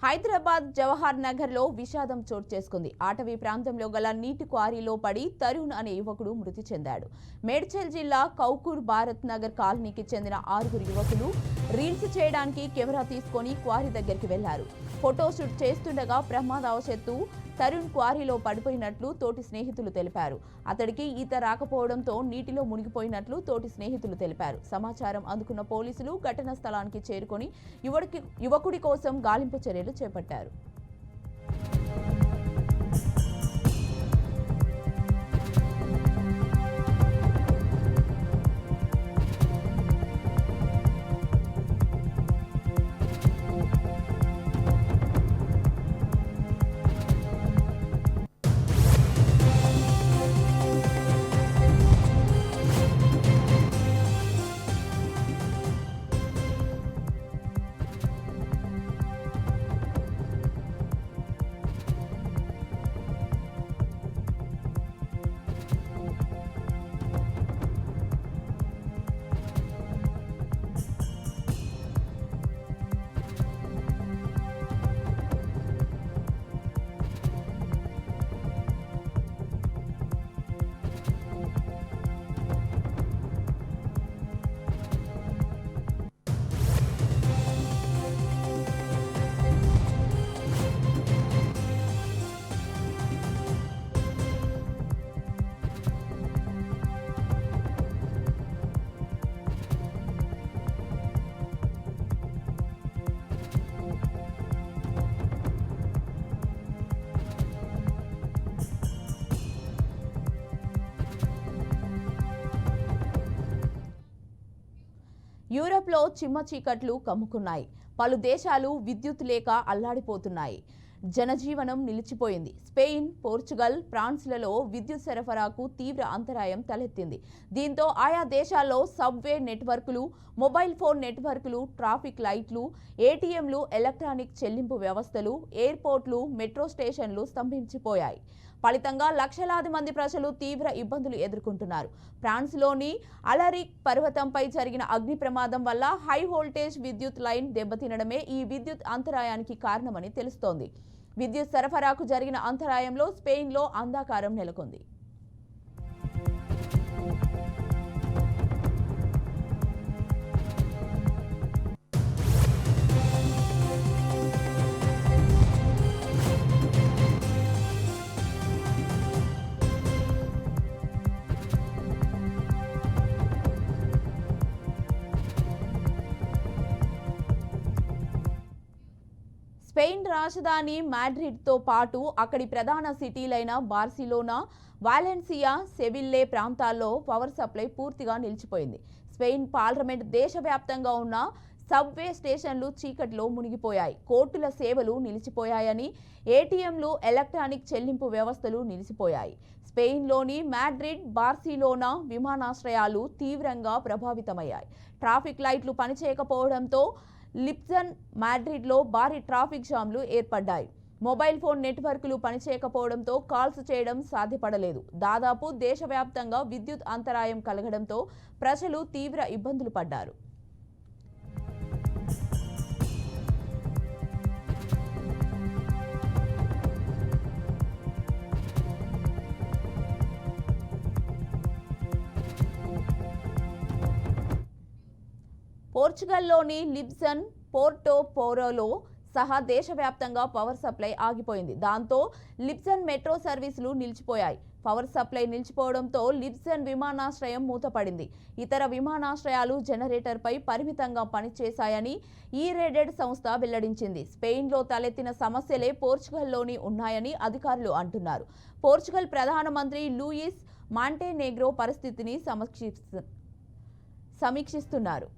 హైదరాబాద్ జవహర్ నగర్ లో విషాదం చోటు చేసుకుంది. అటవీ ప్రాంతంలో గల నీటి క్వారీలో పడి తరుణ్ అనే యువకుడు మృతి చెందాడు. మేడ్చల్ జిల్లా కౌకూర్ భారత్ నగర్ కాలనీకి చెందిన 6 యువకులు రీల్స్ చేయడానికి కెమెరా తీసుకొని క్వారీ దగ్గరికి వెళ్లారు. ఫోటోషూట్ చేస్తుండగా ప్రమాదవశాత్తు తరుణ్ క్వారీలో పడిపోయినట్లు తోటి స్నేహితులు తెలిపారు. అతడికి ఈత రాకపోవడంతో నీటిలో మునిగిపోయినట్లు తోటి స్నేహితులు తెలిపారు. సమాచారం అందుకున్న పోలీసులు ఘటనా స్థలానికి చేరుకొని యువకుడి కోసం గాలింపు చర్యలు చేపట్టారు. యూరప్లో చిమ్మ చీకట్లు కమ్ముకున్నాయి. పలు దేశాలు విద్యుత్ లేక అల్లాడిపోతున్నాయి. జనజీవనం నిలిచిపోయింది. స్పెయిన్, పోర్చుగల్, ఫ్రాన్స్లలో విద్యుత్ సరఫరాకు తీవ్ర అంతరాయం తలెత్తింది. దీంతో ఆయా దేశాల్లో సబ్వే నెట్వర్కులు, మొబైల్ ఫోన్ నెట్వర్కులు, ట్రాఫిక్ లైట్లు, ఏటీఎంలు, ఎలక్ట్రానిక్ చెల్లింపు వ్యవస్థలు, ఎయిర్పోర్ట్లు, మెట్రో స్టేషన్లు స్తంభించిపోయాయి. ఫలితంగా లక్షలాది మంది ప్రజలు తీవ్ర ఇబ్బందులు ఎదుర్కొంటున్నారు. ఫ్రాన్స్లోని అలరిక్ పర్వతంపై జరిగిన అగ్ని ప్రమాదం వల్ల హై వోల్టేజ్ విద్యుత్ లైన్ దెబ్బతినడమే ఈ విద్యుత్ అంతరాయానికి కారణమని తెలుస్తోంది. విద్యుత్ సరఫరాకు జరిగిన అంతరాయంలో స్పెయిన్లో అంధకారం నెలకొంది. స్పెయిన్ రాజధాని మాడ్రిడ్తో పాటు అక్కడి ప్రధాన సిటీలైన బార్సిలోనా, వాలెన్సియా, సెవిల్లే ప్రాంతాల్లో పవర్ సప్లై పూర్తిగా నిలిచిపోయింది. స్పెయిన్ పార్లమెంట్ దేశవ్యాప్తంగా ఉన్న సబ్వే స్టేషన్లు చీకట్లో మునిగిపోయాయి. కోర్టుల సేవలు నిలిచిపోయాయని, ఏటీఎంలు, ఎలక్ట్రానిక్ చెల్లింపు వ్యవస్థలు నిలిచిపోయాయి. స్పెయిన్లోని మాడ్రిడ్, బార్సిలోనా విమానాశ్రయాలు తీవ్రంగా ప్రభావితమయ్యాయి. ట్రాఫిక్ లైట్లు పనిచేయకపోవడంతో లిస్బన్, మాడ్రిడ్లో భారీ ట్రాఫిక్ జామ్లు ఏర్పడ్డాయి. మొబైల్ ఫోన్ నెట్వర్క్లు పనిచేయకపోవడంతో కాల్స్ చేయడం సాధ్యపడలేదు. దాదాపు దేశవ్యాప్తంగా విద్యుత్ అంతరాయం కలగడంతో ప్రజలు తీవ్ర ఇబ్బందులు పడ్డారు. పోర్చుగల్లోని లిస్బన్, పోర్టో పోరోలో సహా దేశవ్యాప్తంగా పవర్ సప్లై ఆగిపోయింది. దాంతో లిస్బన్ మెట్రో సర్వీసులు నిలిచిపోయాయి. పవర్ సప్లై నిలిచిపోవడంతో లిస్బన్ విమానాశ్రయం మూతపడింది. ఇతర విమానాశ్రయాలు జనరేటర్పై పరిమితంగా పనిచేశాయని ఈరెడెడ్ సంస్థ వెల్లడించింది. స్పెయిన్లో తలెత్తిన సమస్యలే పోర్చుగల్లోని ఉన్నాయని అధికారులు అంటున్నారు. పోర్చుగల్ ప్రధానమంత్రి లూయిస్ మాంటెనెగ్రో పరిస్థితిని సమీక్షిస్తున్నారు.